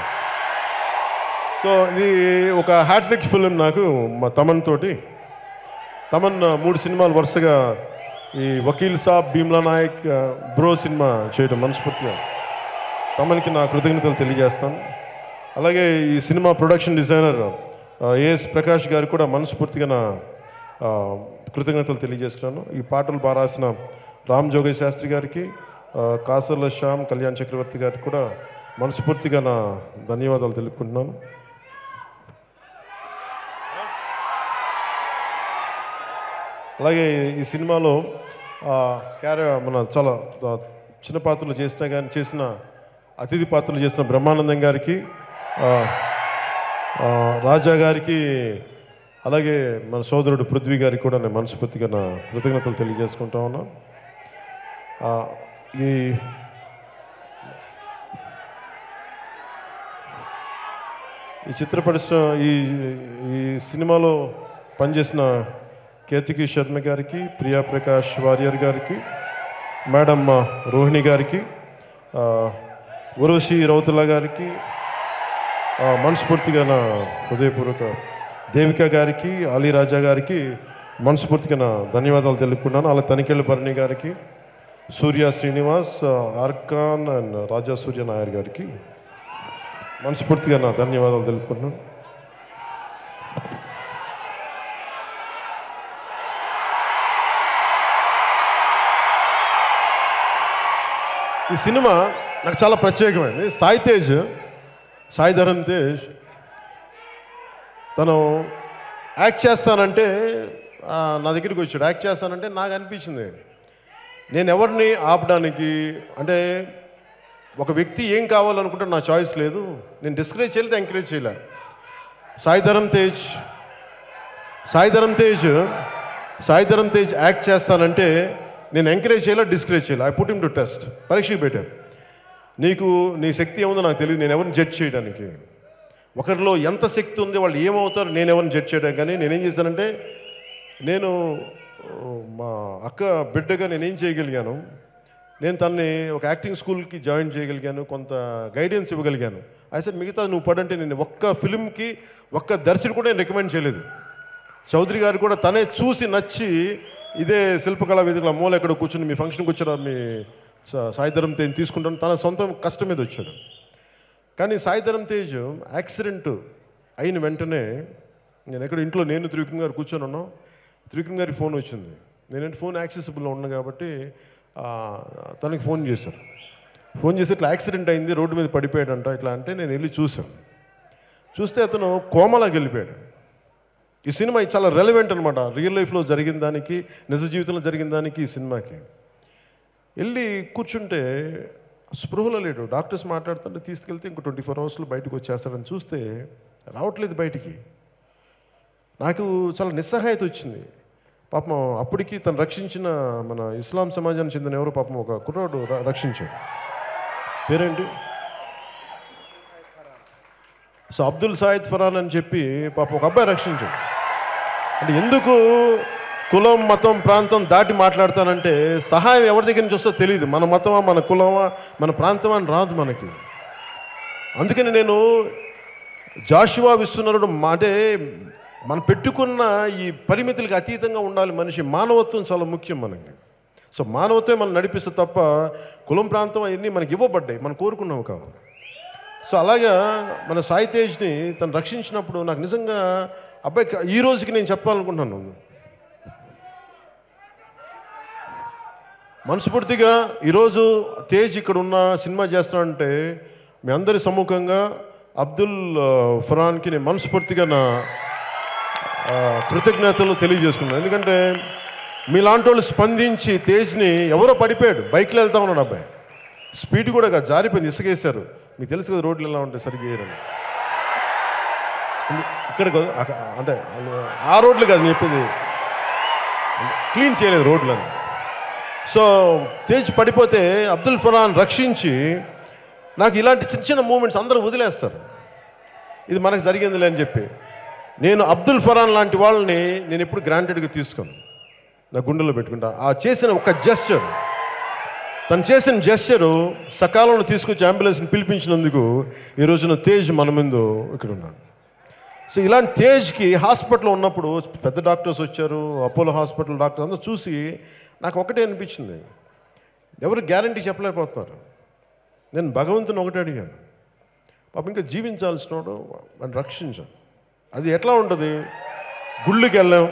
సో ఇది ఒక హ్యాట్రిక్ ఫిలిం నాకు మా తమన్ తోటి. తమన్ 3 సినిమాలు వరుసగా ఈ వకీల్ సాబ్, భీమ్లా నాయక్, బ్రో సినిమా చేయడం మనస్ఫూర్తిగా తమన్కి నా కృతజ్ఞతలు తెలియజేస్తాను. అలాగే ఈ సినిమా ప్రొడక్షన్ డిజైనర్ ఏఎస్ ప్రకాష్ గారికి కూడా మనస్ఫూర్తిగా నా కృతజ్ఞతలు తెలియజేస్తున్నాను. ఈ పాటలు బాగా రాసిన రామ్ జోగయ్య శాస్త్రి గారికి, కాసర్ల శ్యామ్, కళ్యాణ్ చక్రవర్తి గారికి కూడా మనస్ఫూర్తిగా నా ధన్యవాదాలు తెలుపుకుంటున్నాను. అలాగే ఈ సినిమాలో మన చాలా చిన్న పాత్రలు చేసిన అతిథి పాత్రలు చేసిన బ్రహ్మానందం గారికి, రాజా గారికి, అలాగే మన సోదరుడు పృథ్వీ గారికి కూడా నేను మనస్ఫూర్తిగా నా కృతజ్ఞతలు తెలియజేసుకుంటా ఉన్నాను. ఈ చిత్ర పరిశ్రమ ఈ సినిమాలో పనిచేసిన కేతికి శర్మ గారికి, ప్రియా ప్రకాష్ వారియర్ గారికి, మేడం రోహిణి గారికి, ఉర్వశి రౌతుల్లా గారికి మనస్ఫూర్తిగా నా హృదయపూర్వక, దేవిక గారికి, అలీ రాజా గారికి మనస్ఫూర్తిగా నా ధన్యవాదాలు తెలుపుకున్నాను. అలా తనికెళ్ళ భరణి గారికి, సూర్య శ్రీనివాస్, ఆర్కాన్ అండ్ రాజా సూర్య నాయర్ గారికి మనస్ఫూర్తిగా నా ధన్యవాదాలు తెలుపుకుంటున్నాను. ఈ సినిమా నాకు చాలా ప్రత్యేకమైంది. సాయి ధరమ్ తేజ్ తను యాక్ట్ చేస్తానంటే నా దగ్గరికి వచ్చాడు. యాక్ట్ చేస్తానంటే నాకు అనిపించింది, నేను ఎవరిని ఆపడానికి, అంటే ఒక వ్యక్తి ఏం కావాలనుకుంటే నా చాయిస్ లేదు, నేను డిస్కరేజ్ చేయలేదు, ఎంకరేజ్ చేయలే. సాయి ధరమ్ తేజ్ యాక్ట్ చేస్తానంటే నేను ఎంకరేజ్ చేయాలా, డిస్కరేజ్ చేయాలి. I put him to test, పరీక్షకు పెట్టాను. నీ శక్తి ఏముందో నాకు తెలియదు, నేను ఎవరిని జడ్జ్ చేయడానికి. ఒకరిలో ఎంత శక్తి ఉంది, వాళ్ళు ఏమవుతారు, నేను ఎవరిని జడ్జ్ చేయడానికి. కానీ నేనేం చేశానంటే, నేను మా అక్క బిడ్డగా నేనేం చేయగలిగాను, నేను తనని ఒక యాక్టింగ్ స్కూల్కి జాయిన్ చేయగలిగాను, కొంత గైడెన్స్ ఇవ్వగలిగాను. అయితే మిగతా నువ్వు పడంటే నేను ఒక్క ఫిల్మ్కి ఒక్క దర్శకుడు కూడా నేను రికమెండ్ చేయలేదు. చౌదరి గారు కూడా తనే చూసి నచ్చి, ఇదే శిల్పకళా వేదికల మూల ఎక్కడ కూర్చుని మీ ఫంక్షన్కి వచ్చారా, మీ సాయి ధరమ్ తేజ్ తీసుకుంటాను, తన సొంత కష్టం మీద వచ్చాడు. కానీ సాయి ధరమ్ తేజ్ యాక్సిడెంట్ అయిన వెంటనే నేను ఎక్కడ ఇంట్లో త్రివిక్రమ్ గారు కూర్చొని ఉన్నాం. త్రివిక్రమ్ గారికి ఫోన్ వచ్చింది. నేనంటే ఫోన్ యాక్సెసిబుల్లో ఉన్నా కాబట్టి తనకి ఫోన్ చేశారు. ఫోన్ చేసి ఇట్లా యాక్సిడెంట్ అయింది, రోడ్డు మీద పడిపోయాడంట ఇట్లా అంటే, నేను వెళ్ళి చూశాను. చూస్తే అతను కోమలాకి వెళ్ళిపోయాడు. ఈ సినిమా చాలా రెలవెంట్ అనమాట. రియల్ లైఫ్లో జరిగిన దానికి, నిజ జీవితంలో జరిగిన దానికి ఈ సినిమాకి. వెళ్ళి కూర్చుంటే స్పృహలో లేడు. డాక్టర్స్ మాట్లాడుతుంటే తీసుకెళ్తే ఇంకో 24 అవర్స్లో బయటకు వచ్చేస్తాడని చూస్తే రావట్లేదు బయటికి. నాకు చాలా నిస్సహాయత వచ్చింది. పాపం అప్పటికి తను రక్షించిన మన ఇస్లాం సమాజానికి చెందిన ఎవరో పాపం ఒక కుర్రాడు రక్షించాడు. పేరేంటి? సో అబ్దుల్ సాయిద్ ఫరాన్ అని చెప్పి పాపం ఒక అబ్బాయి రక్షించాడు. అంటే ఎందుకు కులం, మతం, ప్రాంతం దాటి మాట్లాడతానంటే సహాయం ఎవరి దగ్గర నుంచి వస్తుందో తెలియదు. మన మతమా, మన కులమా, మన ప్రాంతమా అని రాదు మనకి. అందుకని నేను జాషువా విశ్వనరుడు అంటే మనం పెట్టుకున్న ఈ పరిమితులకు అతీతంగా ఉండాలి మనిషి. మానవత్వం చాలా ముఖ్యం మనకి. సో మానవత్వం మనం నడిపిస్తే తప్ప కులం, ప్రాంతం అవన్నీ మనకి ఇవ్వబడ్డాయి, మనం కోరుకున్నాము కావాలి. సో అలాగా మన సాయి తేజ్ని తను రక్షించినప్పుడు నాకు నిజంగా అబ్బాయి ఈ రోజుకి నేను చెప్పాలనుకుంటున్నాను, మనస్ఫూర్తిగా ఈరోజు తేజ్ ఇక్కడ ఉన్న సినిమా చేస్తానంటే మీ అందరి సమ్ముఖంగా అబ్దుల్ ఫరాన్కి నేను మనస్ఫూర్తిగా నా కృతజ్ఞతలు తెలియజేసుకున్నాను. ఎందుకంటే మీలాంటి వాళ్ళు స్పందించి తేజ్ని, ఎవరో పడిపోయాడు, బైక్లో వెళ్తా ఉన్నాడు అబ్బాయి, స్పీడ్ కూడా కాదు, జారిపోయింది, ఇసుకేశారు. మీకు తెలుసు కదా రోడ్లు ఎలా ఉంటాయి, సరిగ్గా వేయరని. ఇక్కడ అంటే ఆ రోడ్లు కాదు నేను చెప్పింది, క్లీన్ చేయలేదు రోడ్లని. సో తేజ్ పడిపోతే అబ్దుల్ ఫరాన్ రక్షించి, నాకు ఇలాంటి చిన్న చిన్న మూమెంట్స్ అందరూ వదిలేస్తారు, ఇది మనకు జరిగిందిలే అని చెప్పి. నేను అబ్దుల్ ఫరాన్ లాంటి వాళ్ళని నేను ఎప్పుడు గ్రాంటెడ్గా తీసుకోను, నా గుండెలో పెట్టుకుంటా. ఆ చేసిన ఒక జెస్చర్, తను చేసిన జెస్చరు సకాలంలో తీసుకొచ్చి అంబులెన్స్ని పిలిపించినందుకు ఈ రోజున తేజ్ మన ముందు ఇక్కడ ఉన్నాడు. సో ఇలాంటి తేజ్కి హాస్పిటల్లో ఉన్నప్పుడు పెద్ద డాక్టర్స్ వచ్చారు, అపోలో హాస్పిటల్ డాక్టర్స్ అందరూ చూసి నాకు ఒకటే అనిపించింది, ఎవరు గ్యారంటీ చెప్పలేకపోతున్నారు. నేను భగవంతుని ఒకటే అడిగాను, పాపం ఇంకా జీవించాల్సిన వాడు అని రక్షించాను. అది ఎట్లా ఉంటుంది, గుళ్ళకి వెళ్ళాం,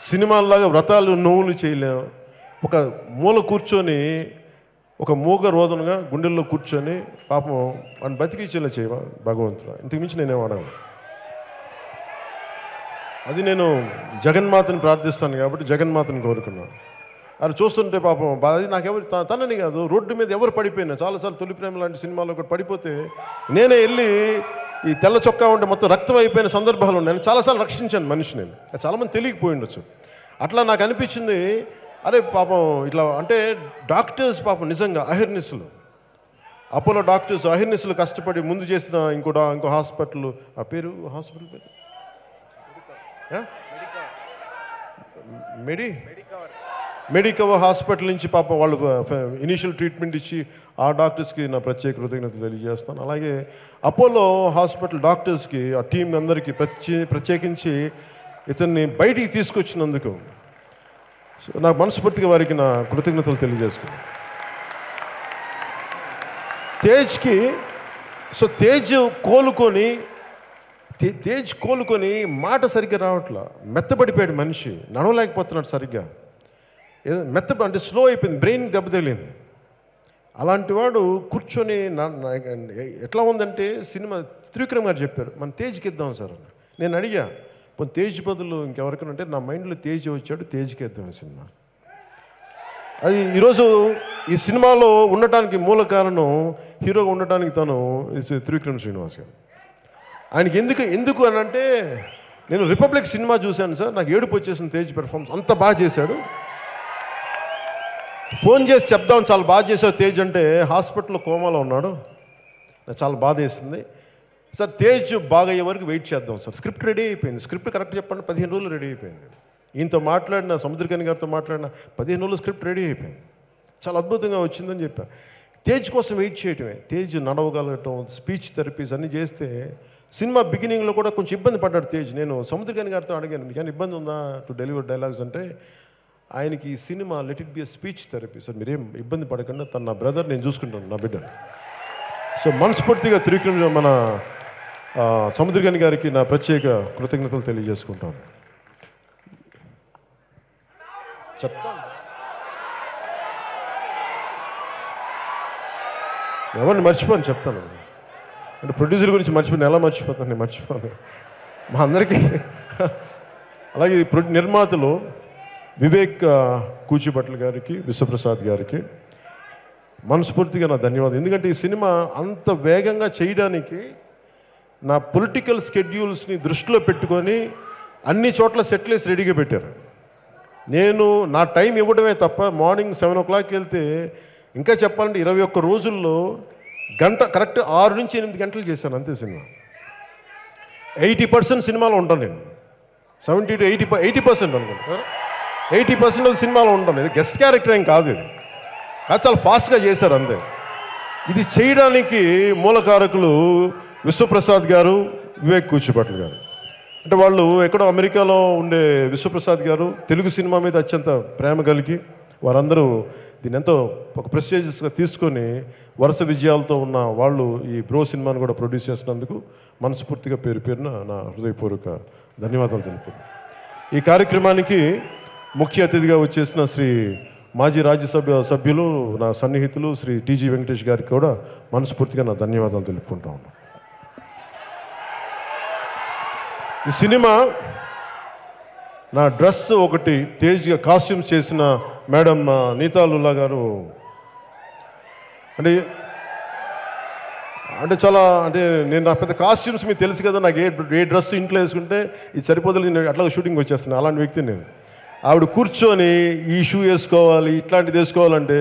సినిమాల్లాగా వ్రతాలు నోవులు చేయలేం, ఒక మూల కూర్చొని ఒక మూగ రోదనగా గుండెల్లో కూర్చొని పాపం వాడిని బతికించేలా చేయవా భగవంతుడు, ఇంతకుమించి నేనేం వాడాను. అది నేను జగన్మాతని ప్రార్థిస్తాను కాబట్టి జగన్మాతని కోరుకున్నాను. అది చూస్తుంటే పాపం అది నాకెవరు తనని కాదు, రోడ్డు మీద ఎవరు పడిపోయినా, చాలాసార్లు తొలి ప్రేమ లాంటి సినిమాలో ఒకటి పడిపోతే నేనే వెళ్ళి ఈ తెల్ల చొక్కా ఉంటే మొత్తం రక్తం అయిపోయిన సందర్భాలు ఉన్నాయి. నేను చాలాసార్లు రక్షించాను మనిషి, నేను చాలామంది తెలియకపోయి ఉండొచ్చు. అట్లా నాకు అనిపించింది, అరే పాపం ఇట్లా అంటే డాక్టర్స్ పాపం నిజంగా అహిర్నిస్సులు, అపోలో డాక్టర్స్ అహిర్నిస్సులు కష్టపడి ముందు చేసిన ఇంకో హాస్పిటల్, ఆ పేరు హాస్పిటల్ పేరు మెడికవర్ హాస్పిటల్ నుంచి పాపం వాళ్ళు ఇనీషియల్ ట్రీట్మెంట్ ఇచ్చి ఆ డాక్టర్స్కి నా ప్రత్యేక కృతజ్ఞతలు తెలియజేస్తాను. అలాగే అపోలో హాస్పిటల్ డాక్టర్స్కి, ఆ టీం అందరికీ ప్రత్యేకించి ఇతన్ని బయటికి తీసుకొచ్చినందుకు సో నాకు మనస్ఫూర్తిగా వారికి నా కృతజ్ఞతలు తెలియజేసుకున్నాను. తేజ్కి సో తేజ్ కోలుకొని మాట సరిగ్గా రావట్లా, మెత్తబడిపోయాడు మనిషి, నడవలేకపోతున్నాడు సరిగ్గా, అంటే స్లో అయిపోయింది, బ్రెయిన్ దెబ్బతగిలింది. అలాంటి వాడు కూర్చొని ఎట్లా ఉందంటే సినిమా త్రివిక్రమ్ గారు చెప్పారు మన తేజ్కి ఇద్దాం సార్ అని. నేను అడిగా పోనీ తేజ్ బదులు ఇంకెవరికైనా అంటే నా మైండ్లో తేజ్ వచ్చాడు, తేజ్కి ఇద్దాం సినిమా. అది ఈరోజు ఈ సినిమాలో ఉండటానికి మూల కారణం, హీరోగా ఉండటానికి తను త్రివిక్రమ్ శ్రీనివాస్ గారు. ఆయనకి ఎందుకు అని అంటే నేను రిపబ్లిక్ సినిమా చూశాను సార్, నాకు ఏడుపు వచ్చేసిన తేజ్ పెర్ఫార్మెన్స్, అంత బాగా చేశాడు. ఫోన్ చేసి చెప్దాం చాలా బాగా చేసావు తేజ్ అంటే హాస్పిటల్లో కోమాలో ఉన్నాడు, నాకు చాలా బాధ వేసింది సార్. తేజ్ బాగా అయ్యే వరకు వెయిట్ చేద్దాం సార్, స్క్రిప్ట్ రెడీ అయిపోయింది, స్క్రిప్ట్ కరెక్ట్ చెప్పండి 15 రోజులు రెడీ అయిపోయింది. ఈయనతో మాట్లాడిన సముద్రకని గారితో మాట్లాడిన 15 రోజులు స్క్రిప్ట్ రెడీ అయిపోయింది, చాలా అద్భుతంగా వచ్చిందని చెప్పాను. తేజ్ కోసం వెయిట్ చేయటమే, తేజ్ నడవగలగటం, స్పీచ్ థెరపీస్ అన్నీ చేస్తే సినిమా బిగినింగ్లో కూడా కొంచెం ఇబ్బంది పడ్డాడు తేజ్. నేను సముద్రకని గారితో అడిగాను మీకు ఏమైనా ఇబ్బంది ఉందా టు డెలివర్ డైలాగ్స్ అంటే, ఆయనకి ఈ cinema let it be a speech therapy sir, మీరేం ఇబ్బంది పడకుండా, తను నా బ్రదర్, నేను చూసుకుంటాను నా బిడ్డను. సో మనస్ఫూర్తిగా త్రివిక్రమ్ మన సముద్రకని గారికి నా ప్రత్యేక కృతజ్ఞతలు తెలియజేసుకుంటాను. చెప్తాను ఎవరిని మర్చిపోను, చెప్తాను అంటే ప్రొడ్యూసర్ గురించి మర్చిపోయాను, ఎలా మర్చిపోతాను, నేను మర్చిపోను. మా అందరికీ. అలాగే నిర్మాతలు వివేక్ కూచిభట్ల గారికి, విశ్వప్రసాద్ గారికి మనస్ఫూర్తిగా నా ధన్యవాదాలు. ఎందుకంటే ఈ సినిమా అంత వేగంగా చేయడానికి నా పొలిటికల్ స్కెడ్యూల్స్ని దృష్టిలో పెట్టుకొని అన్ని చోట్ల సెట్లేసి రెడీగా పెట్టారు. నేను నా టైం ఇవ్వడమే తప్ప మార్నింగ్ 7 o'clock వెళ్తే ఇంకా చెప్పాలంటే 21 రోజుల్లో గంట కరెక్ట్ 6 నుంచి 8 గంటలు చేశాను అంతే. సినిమా 80% సినిమాలో ఉంటాను నేను. 70 to 80% అనుకుంటా. 80% సినిమాలో ఉంటాను. ఇది గెస్ట్ క్యారెక్టర్ ఏం కాదు, ఇది కాదు, చాలా ఫాస్ట్గా చేశారు అంతే. ఇది చేయడానికి మూలకారకులు విశ్వప్రసాద్ గారు, వివేక్ కూచిభట్ల గారు. అంటే వాళ్ళు ఎక్కడో అమెరికాలో ఉండే విశ్వప్రసాద్ గారు తెలుగు సినిమా మీద అత్యంత ప్రేమ కలిగి వారందరూ దీన్ని ఎంతో ఒక ప్రెస్టీజియస్గా తీసుకొని వరుస విజయాలతో ఉన్న వాళ్ళు ఈ బ్రో సినిమాను కూడా ప్రొడ్యూస్ చేసినందుకు మనస్ఫూర్తిగా పేరు పేరున నా హృదయపూర్వక ధన్యవాదాలు తెలుపుతున్నాను. ఈ కార్యక్రమానికి ముఖ్య అతిథిగా వచ్చేసిన శ్రీ మాజీ రాజ్యసభ సభ్యులు, నా సన్నిహితులు శ్రీ టీజీ వెంకటేష్ గారికి కూడా మనస్ఫూర్తిగా నా ధన్యవాదాలు తెలుపుకుంటా ఉన్నాను. ఈ సినిమా నా డ్రెస్ ఒకటి తేజ్గా కాస్ట్యూమ్స్ చేసిన మేడం నీతా లుల్లా గారు అంటే చాలా అంటే నేను నా పెద్ద కాస్ట్యూమ్స్ మీకు తెలుసు కదా, నాకు ఏ డ్రెస్ ఇంట్లో వేసుకుంటే ఇది సరిపోతుంది, నేను అట్లా షూటింగ్ వచ్చేస్తున్నాను. అలాంటి వ్యక్తి నేను. ఆవిడ కూర్చొని ఈ షూ వేసుకోవాలి, ఇట్లాంటిది వేసుకోవాలంటే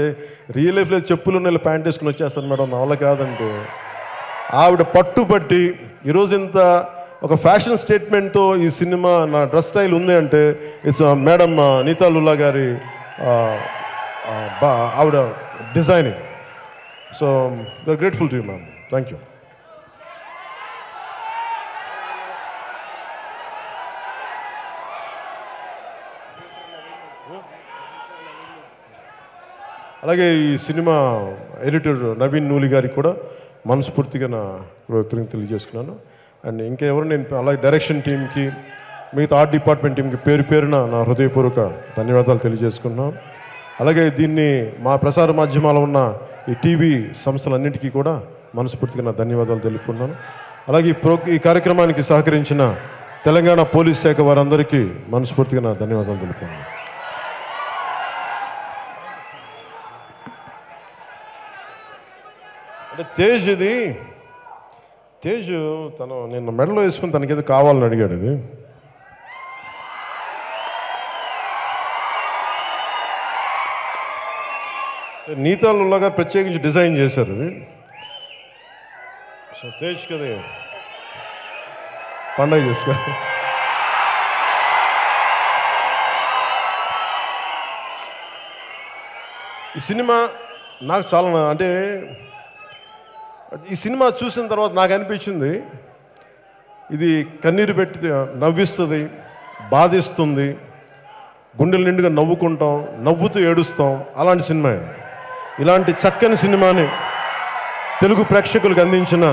రియల్ లైఫ్లో చెప్పులు ఉన్న ప్యాంట్ వేసుకుని వచ్చేస్తాను మేడం, నా వల్ల కాదంటే ఆవిడ పట్టుబట్టి ఈరోజు ఇంత ఒక ఫ్యాషన్ స్టేట్మెంట్తో ఈ సినిమా నా డ్రెస్ స్టైల్ ఉంది అంటే ఇట్స్ మేడం నీతా లుల్లా గారి ఆవిడ designing. So we are grateful to you ma'am. Thank you. అలాగే ఈ సినిమా ఎడిటర్ నవీన్ నూలి గారికి కూడా మనస్ఫూర్తిగా నా కృతజ్ఞతలు తెలియజేసుకున్నాను. అండ్ ఇంకా ఎవరు నేను అలాగే డైరెక్షన్ టీంకి, మిగతా ఆర్ట్ డిపార్ట్మెంట్ టీంకి పేరు పేరున నా హృదయపూర్వక ధన్యవాదాలు తెలియజేసుకున్నాను. అలాగే దీన్ని మా ప్రసార మాధ్యమాలు ఉన్న ఈ టీవీ సంస్థలన్నింటికీ కూడా మనస్ఫూర్తిగా నా ధన్యవాదాలు తెలుపుకున్నాను. అలాగే ఈ కార్యక్రమానికి సహకరించిన తెలంగాణ పోలీస్ శాఖ వారందరికీ మనస్ఫూర్తిగా నా ధన్యవాదాలు తెలుపుకున్నాను. అంటే తేజ్ తను నిన్న మెడలో వేసుకుని తనకేదో కావాలని అడిగాడు. ఇది నీతా లుల్లా గారు ప్రత్యేకించి డిజైన్ చేశారు. ఇది సో తేజ్ కదా పండగ చేసుకో. ఈ సినిమా నాకు చాలా అంటే ఈ సినిమా చూసిన తర్వాత నాకు అనిపించింది ఇది కన్నీరు పెట్టి నవ్విస్తుంది, బాధిస్తుంది, గుండెల నిండుగా నవ్వుకుంటాం, నవ్వుతూ ఏడుస్తాం. అలాంటి సినిమా. ఇలాంటి చక్కని సినిమాని తెలుగు ప్రేక్షకులకు అందించిన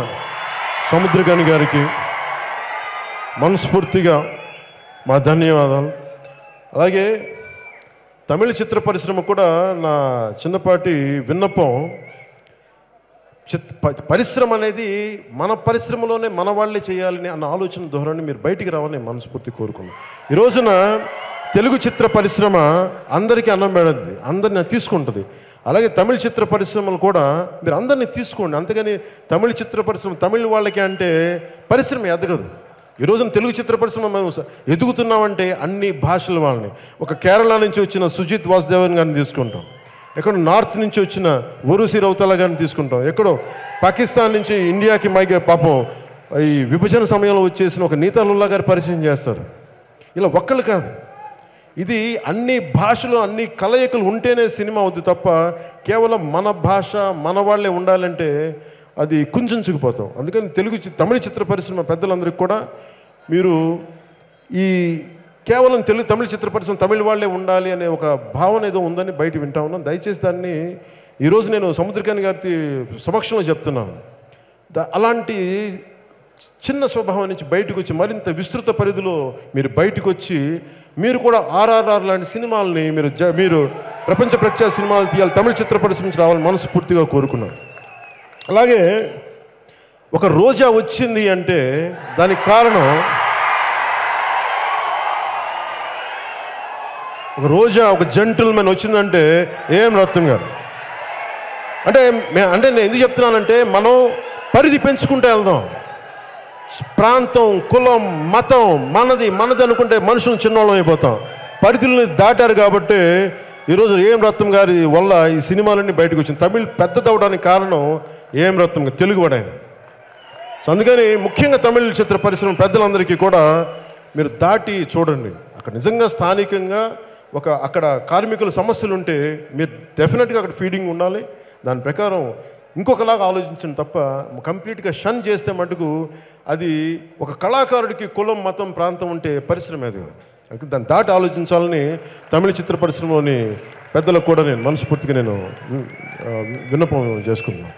సముద్రకాని గారికి మనస్ఫూర్తిగా మా ధన్యవాదాలు. అలాగే తమిళ చిత్ర పరిశ్రమ కూడా నా చిన్నపాటి విన్నపం, పరిశ్రమ అనేది మన పరిశ్రమలోనే మన వాళ్ళే చేయాలని అన్న ఆలోచన ధోరణి మీరు బయటికి రావాలని మనస్ఫూర్తి కోరుకున్నాను. ఈ రోజున తెలుగు చిత్ర పరిశ్రమ అందరికీ అన్నం పెడద్ది, అందరిని తీసుకుంటుంది. అలాగే తమిళ చిత్ర పరిశ్రమలు కూడా మీరు అందరినీ తీసుకోండి. అంతేగాని తమిళ చిత్ర పరిశ్రమ తమిళ వాళ్ళకి అంటే పరిశ్రమ ఎదగదు. ఈ రోజున తెలుగు చిత్ర పరిశ్రమ మేము ఎదుగుతున్నామంటే అన్ని భాషల వాళ్ళని, ఒక కేరళ నుంచి వచ్చిన సుజిత్ వాసుదేవన్ గారిని తీసుకుంటాం, ఎక్కడో నార్త్ నుంచి వచ్చిన ఊరుసి రౌతల గారిని తీసుకుంటాం, ఎక్కడో పాకిస్తాన్ నుంచి ఇండియాకి మైకే పాపం ఈ విభజన సమయంలో వచ్చేసిన ఒక నీతా లుల్లా గారి పరిచయం చేస్తారు. ఇలా ఒక్కళ్ళు కాదు, ఇది అన్ని భాషలు అన్ని కలయికలు ఉంటేనే సినిమా అవుద్ది తప్ప కేవలం మన భాష మన వాళ్ళే ఉండాలంటే అది కుంచుకుపోతాం. అందుకని తమిళ చిత్ర పరిశ్రమ పెద్దలందరికీ కూడా మీరు ఈ కేవలం తమిళ చిత్ర పరిశ్రమ తమిళ వాళ్ళే ఉండాలి అనే ఒక భావన ఏదో ఉందని బయట వింటా ఉన్నాను. దయచేసి దాన్ని ఈరోజు నేను సముద్రకాని గారి సమక్షంలో చెప్తున్నాను. అలాంటి చిన్న స్వభావం నుంచి బయటకు వచ్చి మరింత విస్తృత పరిధిలో మీరు బయటకు వచ్చి మీరు కూడా ఆర్ఆర్ఆర్ లాంటి సినిమాలని మీరు ప్రపంచ ప్రఖ్యాత సినిమాలు తీయాలి, తమిళ చిత్ర పరిశ్రమ నుంచి రావాలని మనస్ఫూర్తిగా కోరుకున్నాను. అలాగే ఒక రోజా వచ్చింది అంటే దానికి కారణం ఒక రోజా ఒక జెంటిల్మెన్ వచ్చిందంటే ఏం రత్నం గారు అంటే నేను ఎందుకు చెప్తున్నానంటే మనం పరిధి పెంచుకుంటూ వెళ్దాం. ప్రాంతం, కులం, మతం మనది అనుకుంటే మనుషులు చిన్నోళ్ళం అయిపోతాం. పరిధుల్ని దాటారు కాబట్టి ఈరోజు ఏం రత్నం గారి వల్ల ఈ సినిమాలన్నీ బయటకు వచ్చింది. తమిళ్ పెద్దదవడానికి కారణం ఏం రత్నం గారు, తెలుగువాడు ఆయన. సో అందుకని ముఖ్యంగా తమిళ చిత్ర పరిశ్రమ పెద్దలందరికీ కూడా మీరు దాటి చూడండి. అక్కడ నిజంగా స్థానికంగా అక్కడ కార్మికుల సమస్యలు ఉంటే మీరు డెఫినెట్గా అక్కడ ఫీడింగ్ ఉండాలి. దాని ప్రకారం ఇంకొకలాగా ఆలోచించండి తప్ప కంప్లీట్గా షన్ చేస్తే మటుకు అది ఒక కళాకారుడికి కులం, మతం, ప్రాంతం ఉంటే పరిశ్రమ అది కాదు. దాన్ని దాటి ఆలోచించాలని తమిళ చిత్ర పరిశ్రమలోని పెద్దలకు కూడా నేను మనస్ఫూర్తిగా నేను విన్నపం చేసుకున్నాను.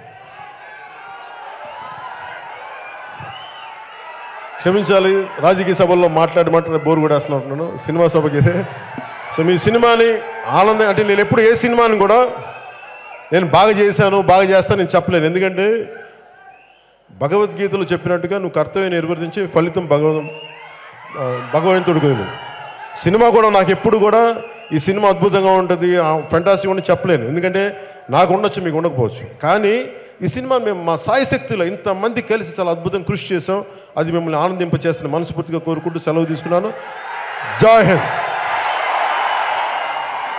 క్షమించాలి, రాజకీయ సభల్లో మాట్లాడి బోరు కూడా వేస్తున్నాను సినిమా సభకి అయితే. సో మీ సినిమాని ఆనందం అంటే నేను ఎప్పుడు ఏ సినిమాని కూడా నేను బాగా చేస్తాను నేను చెప్పలేను. ఎందుకంటే భగవద్గీతలో చెప్పినట్టుగా నువ్వు కర్తవ్యం నిర్వర్తించి ఫలితం భగవంతుడికి. సినిమా కూడా నాకు ఎప్పుడు కూడా ఈ సినిమా అద్భుతంగా ఉంటుంది, ఫెంటాస్టిక్ ఉంటుంది చెప్పలేను. ఎందుకంటే నాకు ఉండొచ్చు, మీకు ఉండకపోవచ్చు. కానీ ఈ సినిమా మేము మా సాయశక్తిలో ఇంతమంది కలిసి చాలా అద్భుతంగా కృషి చేసాం. అది మిమ్మల్ని ఆనందింపచేస్తున్న మనస్ఫూర్తిగా కోరుకుంటూ సెలవు తీసుకున్నాను. జై హింద్.